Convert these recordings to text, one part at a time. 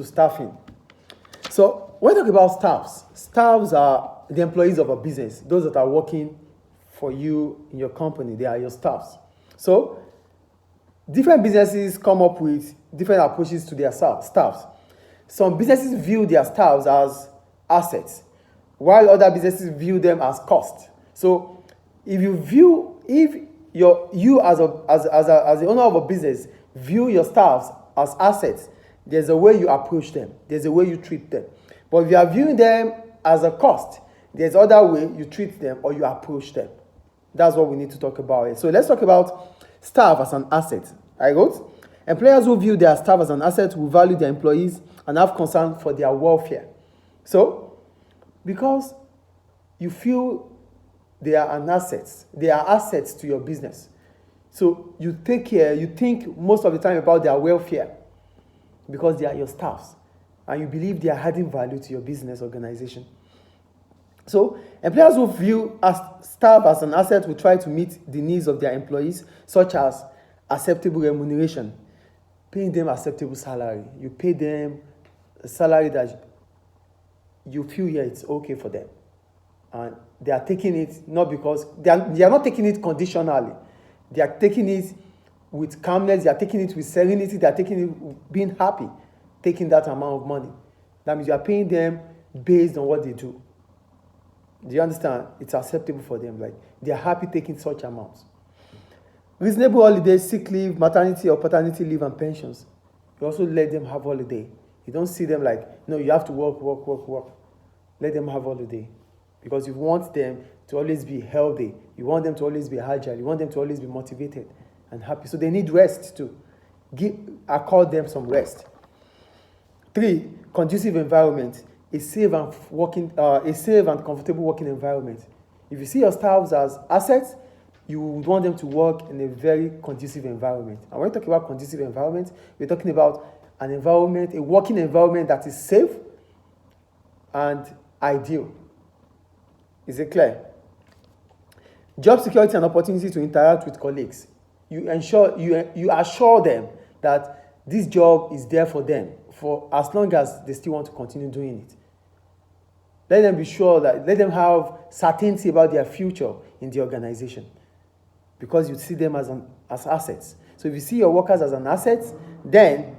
to staffing. So when we talk about staffs are the employees of a business, those that are working for you in your company, they are your staffs. So different businesses come up with different approaches to their staffs. Some businesses view their staffs as assets, while other businesses view them as cost. So if you as the owner of a business view your staffs as assets, there's a way you approach them, there's a way you treat them. But if you are viewing them as a cost, there's other way you treat them or you approach them. That's what we need to talk about. So let's talk about staff as an asset. I wrote, employers who view their staff as an asset will value their employees and have concern for their welfare. So, because you feel they are an asset, they are assets to your business. So you take care, you think most of the time about their welfare because they are your staffs and you believe they are adding value to your business organization. So employers who view staff as an asset will try to meet the needs of their employees, such as acceptable remuneration, paying them acceptable salary. You pay them a salary that you feel it's okay for them. And they are taking it not because, they are not taking it conditionally. They are taking it with calmness, they are taking it with serenity, they are taking it with being happy, taking that amount of money. That means you are paying them based on what they do. Do you understand? It's acceptable for them. Like, they are happy taking such amounts. Reasonable holidays, sick leave, maternity or paternity leave, and pensions. You also let them have holiday. You don't see them like, no, you have to work. Let them have holiday. Because you want them to always be healthy. You want them to always be agile. You want them to always be motivated and happy. So they need rest too. Accord them some rest. 3, conducive environment. A safe and comfortable working environment. If you see your staffs as assets, you would want them to work in a very conducive environment. And when we talk about conducive environment, we're talking about an environment, a working environment that is safe and ideal. Is it clear? Job security and opportunity to interact with colleagues. You assure them that this job is there for them for as long as they still want to continue doing it. Let them be sure that, let them have certainty about their future in the organization, because you see them as assets. So if you see your workers as an asset, then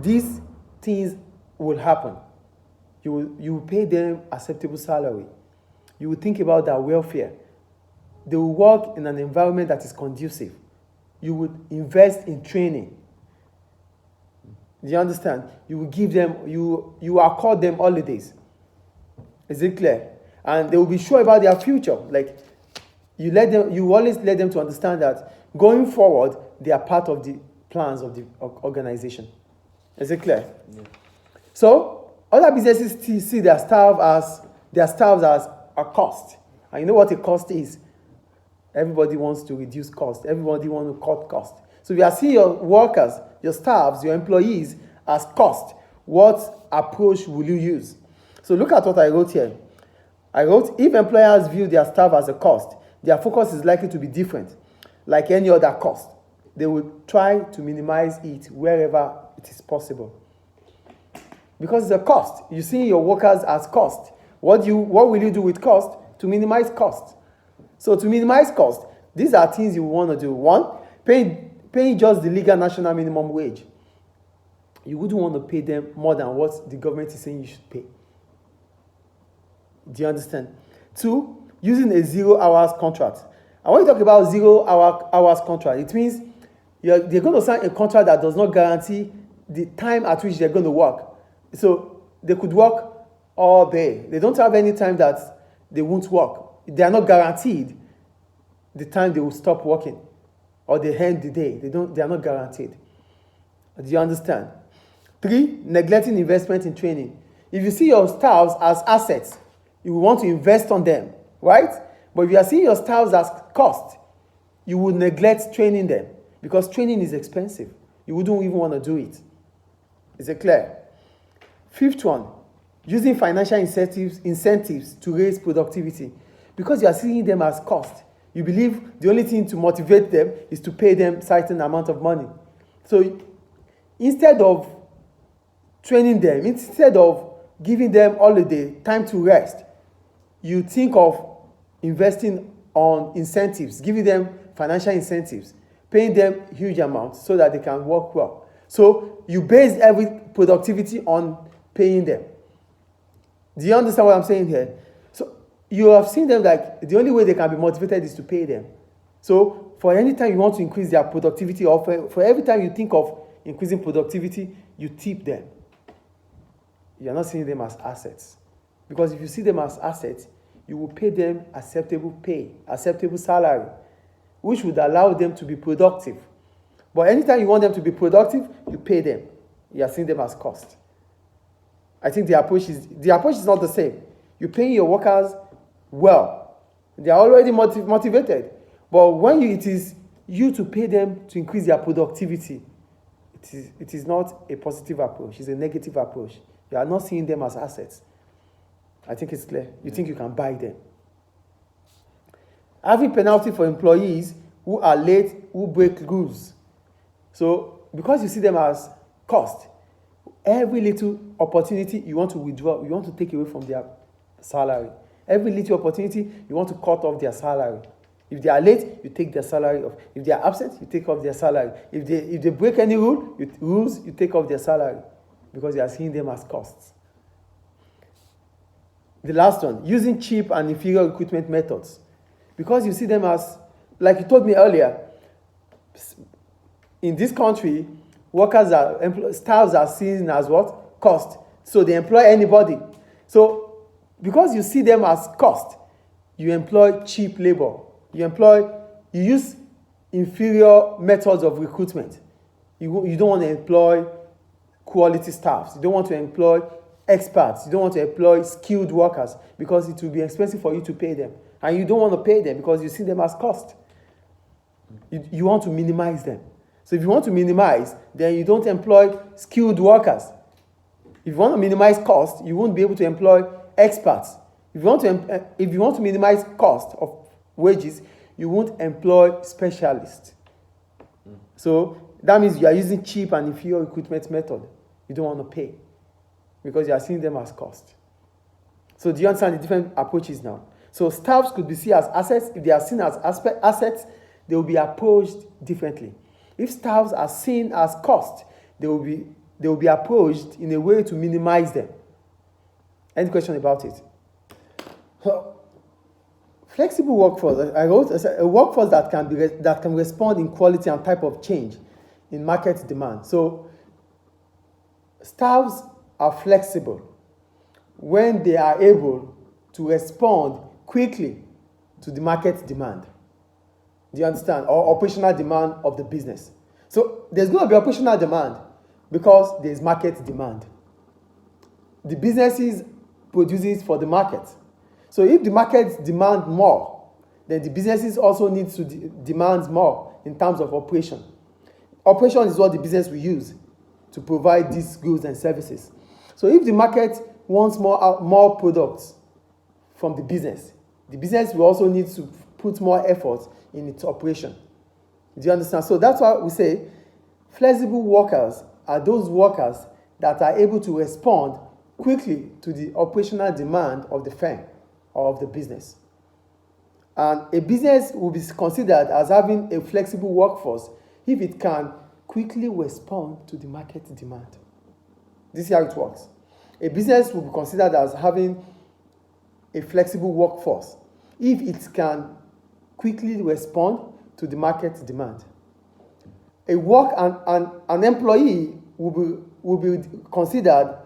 these things will happen. You will pay them acceptable salary. You will think about their welfare. They will work in an environment that is conducive. You would invest in training. Do you understand? You will give them, you accord them holidays. Is it clear? And they will be sure about their future. Like, you always let them to understand that going forward, they are part of the plans of the organization. Is it clear? Yeah. So other businesses see their staff as a cost. And you know what a cost is? Everybody wants to reduce cost. Everybody wants to cut cost. So if you are seeing your workers, your staffs, your employees as cost, what approach will you use? So look at what I wrote here. I wrote, if employers view their staff as a cost, their focus is likely to be different. Like any other cost, they will try to minimize it wherever it is possible. Because it's a cost. You see your workers as cost. What will you do with cost? To minimize cost. So to minimize cost, these are things you want to do. 1, paying just the legal national minimum wage. You wouldn't want to pay them more than what the government is saying you should pay. Do you understand? 2, using a 0 hours contract. And when you talk about 0 hours contract, it means they're going to sign a contract that does not guarantee the time at which they're going to work. So they could work all day. They don't have any time that they won't work. They are not guaranteed the time they will stop working or they end the day. They are not guaranteed. Do you understand? 3, neglecting investment in training. If you see your staffs as assets, you will want to invest on them, right? But if you are seeing your staffs as cost, you will neglect training them because training is expensive. You wouldn't even want to do it. Is it clear? 5th one, using financial incentives to raise productivity. Because you are seeing them as cost, you believe the only thing to motivate them is to pay them certain amount of money. So instead of training them, instead of giving them holiday, time to rest, you think of investing on incentives, giving them financial incentives, paying them huge amounts so that they can work well. So you base every productivity on paying them. Do you understand what I'm saying here? So you have seen them like the only way they can be motivated is to pay them. So for any time you want to increase their productivity, or for every time you think of increasing productivity, you tip them. You're not seeing them as assets. Because if you see them as assets, you will pay them acceptable pay, acceptable salary, which would allow them to be productive. But anytime you want them to be productive, you pay them. You are seeing them as cost. I think the approach is not the same. You're paying your workers well. They are already motivated. But when it is you to pay them to increase their productivity, it is not a positive approach. It's a negative approach. You are not seeing them as assets. I think it's clear. You think you can buy them. Having penalty for employees who are late, who break rules. So because you see them as cost, every little opportunity you want to withdraw, you want to take away from their salary. Every little opportunity you want to cut off their salary. If they are late, you take their salary off. If they are absent, you take off their salary. If they break any rules, you take off their salary, because you are seeing them as costs. The last one, using cheap and inferior recruitment methods. Because you see them as, like you told me earlier, in this country, staffs are seen as what? Cost. So they employ anybody. So because you see them as cost, you employ cheap labor. You use inferior methods of recruitment. You don't want to employ quality staffs. You don't want to employ experts. You don't want to employ skilled workers, because it will be expensive for you to pay them. And you don't want to pay them because you see them as cost. You want to minimize them. So if you want to minimize, then you don't employ skilled workers. If you want to minimize cost, you won't be able to employ experts. If you want to minimize cost of wages, you won't employ specialists. So that means you are using cheap and inferior recruitment method. You don't want to pay because you are seeing them as cost. So do you understand the different approaches now? So staffs could be seen as assets. If they are seen as assets, they will be approached differently. If staffs are seen as cost, they will be approached in a way to minimize them. Any question about it? Flexible workforce. I wrote a workforce that can respond in quality and type of change in market demand. So staffs are flexible when they are able to respond quickly to the market demand. Do you understand? Or operational demand of the business. So there's going to be operational demand because there's market demand. The businesses produce for the market. So if the market demand more, then the businesses also need to demand more in terms of operation. Operation is what the business will use to provide these goods and services. So if the market wants more products from the business will also need to put more effort in its operation. Do you understand? So that's why we say flexible workers are those workers that are able to respond quickly to the operational demand of the firm or of the business. And a business will be considered as having a flexible workforce if it can quickly respond to the market demand. This is how it works. A business will be considered as having a flexible workforce if it can quickly respond to the market demand. An employee will be considered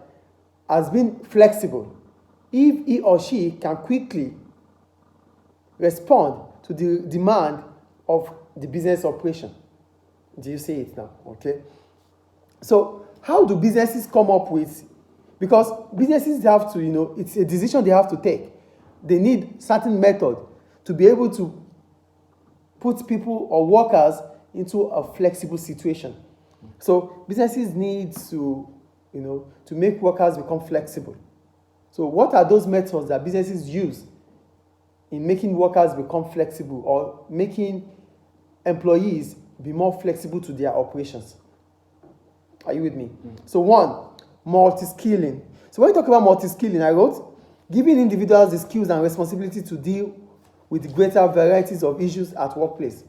as being flexible if he or she can quickly respond to the demand of the business operation. Do you see it now? Okay. So how do businesses come up with, because businesses have to, it's a decision they have to take. They need certain method to be able to put people or workers into a flexible situation. So businesses need to, to make workers become flexible. So what are those methods that businesses use in making workers become flexible or making employees be more flexible to their operations? Are you with me? So one, multi-skilling. So when you talk about multi-skilling, I wrote, giving individuals the skills and responsibility to deal with greater varieties of issues at workplace.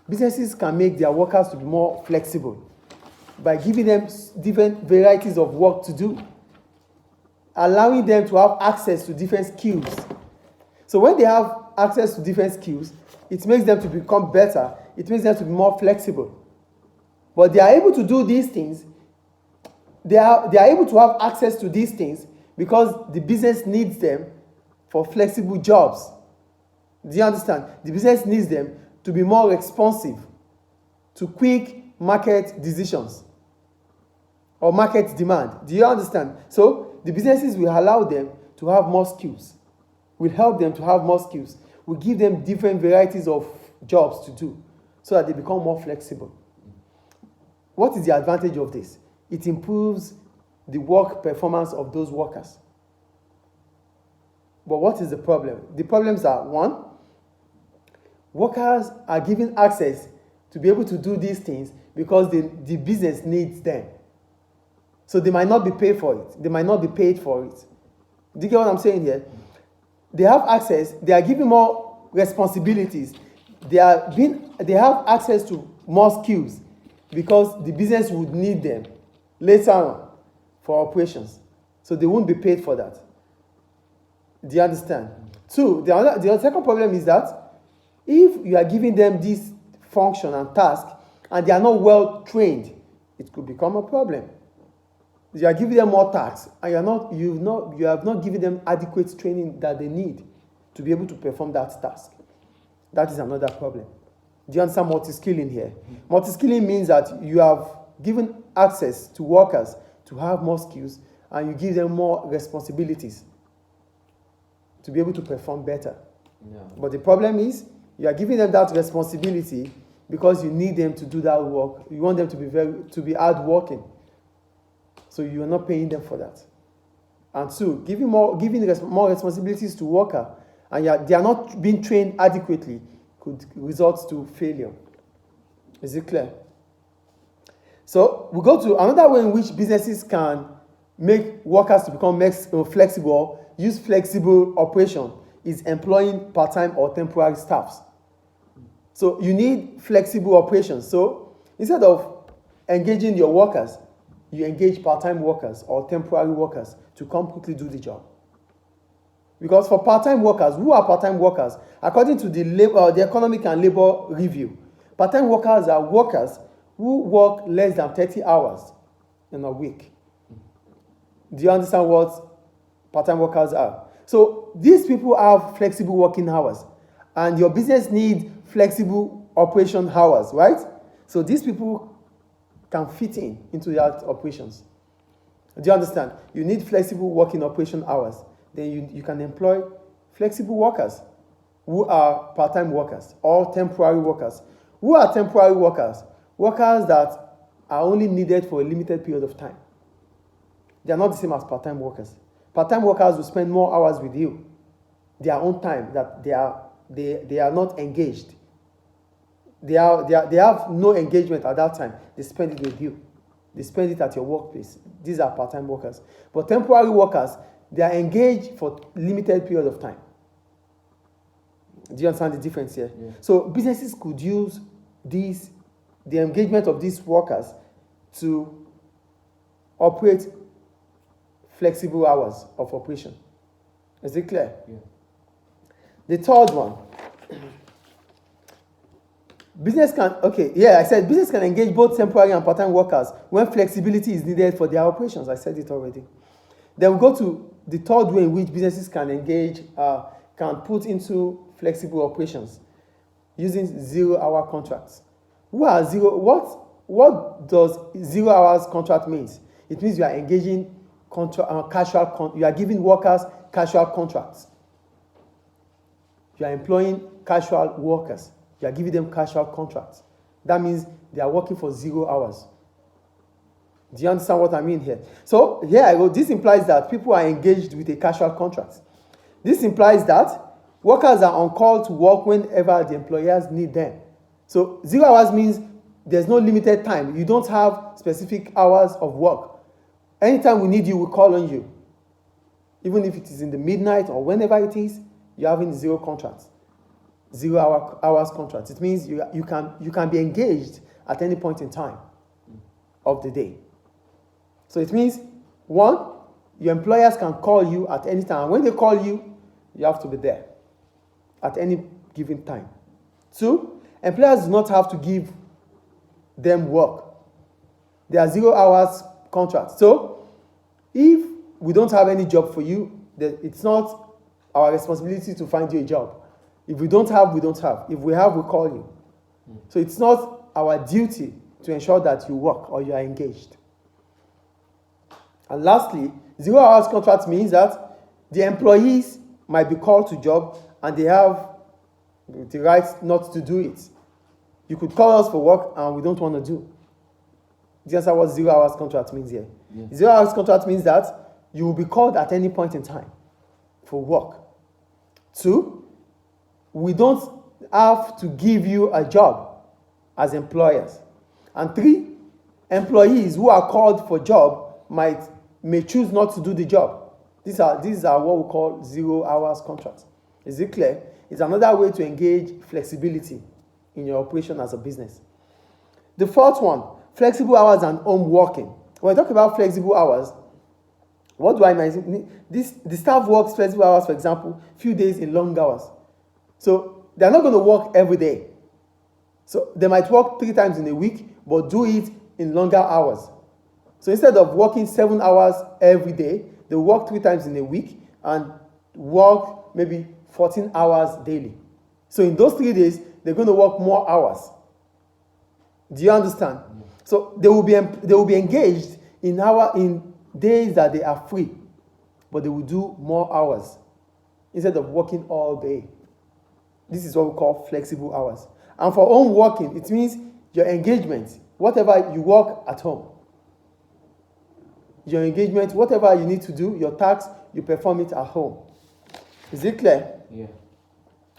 Businesses can make their workers to be more flexible by giving them different varieties of work to do, allowing them to have access to different skills. So when they have access to different skills, it makes them to become better. It makes them to be more flexible. But they are able to do these things. They are able to have access to these things because the business needs them for flexible jobs. Do you understand? The business needs them to be more responsive to quick market decisions or market demand. Do you understand? So the businesses will allow them to have more skills, will help them to have more skills, will give them different varieties of jobs to do so that they become more flexible. What is the advantage of this? It improves the work performance of those workers. But what is the problem? The problems are, one, workers are given access to be able to do these things because the business needs them. So they might not be paid for it. They might not be paid for it. Do you get what I'm saying here? They have access. They are given more responsibilities. They have access to more skills because the business would need them later on for operations. So they won't be paid for that. Do you understand? Two, the second problem is that if you are giving them this function and task and they are not well trained, it could become a problem. You are giving them more tasks and you have not given them adequate training that they need to be able to perform that task. That is another problem. Do you understand multi-skilling here? Multi-skilling means that you have given access to workers to have more skills and you give them more responsibilities to be able to perform better. Yeah. But the problem is you are giving them that responsibility because you need them to do that work. You want them to be hardworking. So you are not paying them for that. And two, giving more responsibilities to worker and they are not being trained adequately could result to failure. Is it clear? So we go to another way in which businesses can make workers to become flexible, use flexible operation, is employing part-time or temporary staffs. So you need flexible operations. So instead of engaging your workers, you engage part-time workers or temporary workers to come quickly do the job. Because for part-time workers, who are part-time workers? According to the Economic and Labor Review, part-time workers are workers who work less than 30 hours in a week. Do you understand what part-time workers are? So these people have flexible working hours, and your business needs flexible operation hours, right? So these people can fit into that operations. Do you understand? You need flexible working operation hours. Then you can employ flexible workers who are part-time workers or temporary workers. Who are temporary workers? Workers that are only needed for a limited period of time. They are not the same as part-time workers. Part-time workers will spend more hours with you, their own time, that they are not engaged. They have no engagement at that time. They spend it with you. They spend it at your workplace. These are part-time workers. But temporary workers, they are engaged for limited period of time. Do you understand the difference here? Yeah. So businesses could use the engagement of these workers to operate flexible hours of operation. Is it clear? Yeah. The third one. Business can engage both temporary and part-time workers when flexibility is needed for their operations. I said it already. Then we go to the third way in which businesses can engage, can put into flexible operations using 0-hour contracts. What does 0 hours contract means? It means you are engaging you are giving workers casual contracts. You are employing casual workers. You are giving them casual contracts. That means they are working for 0 hours. Do you understand what I mean here? So here I go. This implies that people are engaged with a casual contract. This implies that workers are on call to work whenever the employers need them. So 0 hours means there's no limited time. You don't have specific hours of work. Anytime we need you, we call on you. Even if it is in the midnight or whenever it is, you're having zero contracts, 0 hours contracts. It means you can be engaged at any point in time of the day. So it means, one, your employers can call you at any time. When they call you, you have to be there at any given time. Two, employers do not have to give them work. There are 0 hours contracts. So if we don't have any job for you, then it's not our responsibility to find you a job. If we don't have, we don't have. If we have, we call you. So it's not our duty to ensure that you work or you are engaged. And lastly, 0 hours contract means that the employees might be called to job and they have the right not to do it. You could call us for work and we don't want to do. Do you understand what 0 hours contract means here? Yeah. 0 hours contract means that you will be called at any point in time for work. Two, we don't have to give you a job as employers. And three, employees who are called for job may choose not to do the job. These are what we call 0 hours contracts. Is it clear? It's another way to engage flexibility in your operation as a business. The fourth one, flexible hours and home working. When I talk about flexible hours, what do I mean? The staff works flexible hours, for example, few days in long hours. So they're not going to work every day. So they might work 3 times in a week, but do it in longer hours. So instead of working 7 hours every day, they work 3 times in a week and work maybe 14 hours daily. So in those 3 days, they're going to work more hours. Do you understand? So they will be engaged in days that they are free, but they will do more hours instead of working all day. This is what we call flexible hours. And for home working, it means your engagement, whatever you work at home. Your engagement, whatever you need to do, your tasks, you perform it at home. Is it clear? Yeah.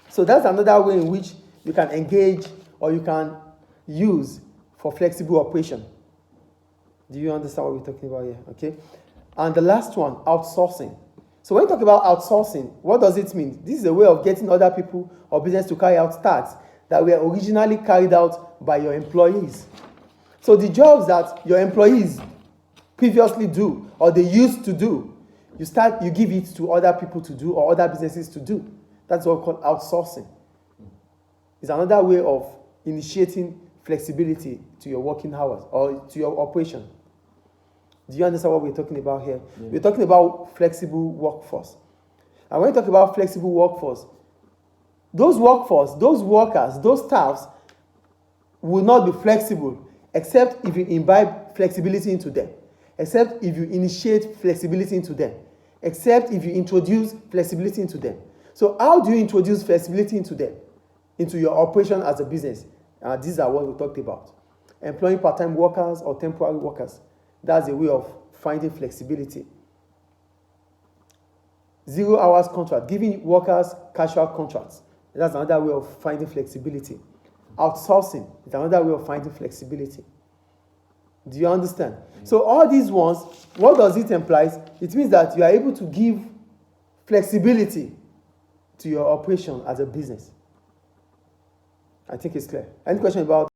So that's another way in which you can engage or you can use for flexible operation. Do you understand what we're talking about here? Okay. And the last one, outsourcing. So when you talk about outsourcing, what does it mean? This is a way of getting other people or business to carry out tasks that were originally carried out by your employees. So the jobs that your employees previously do or they used to do, you give it to other people to do or other businesses to do. That's what we call outsourcing. It's another way of initiating flexibility to your working hours or to your operation. Do you understand what we're talking about here? Yeah. We're talking about flexible workforce. And when we talk about flexible workforce, those workers, those staffs will not be flexible except if you imbibe flexibility into them, except if you initiate flexibility into them, except if you introduce flexibility into them. So how do you introduce flexibility into them, into your operation as a business? These are what we talked about. Employing part-time workers or temporary workers. That's a way of finding flexibility. 0 hours contract, giving workers casual contracts. That's another way of finding flexibility. Outsourcing is another way of finding flexibility. Do you understand? So all these ones, what does it imply? It means that you are able to give flexibility to your operation as a business. I think it's clear. Any question about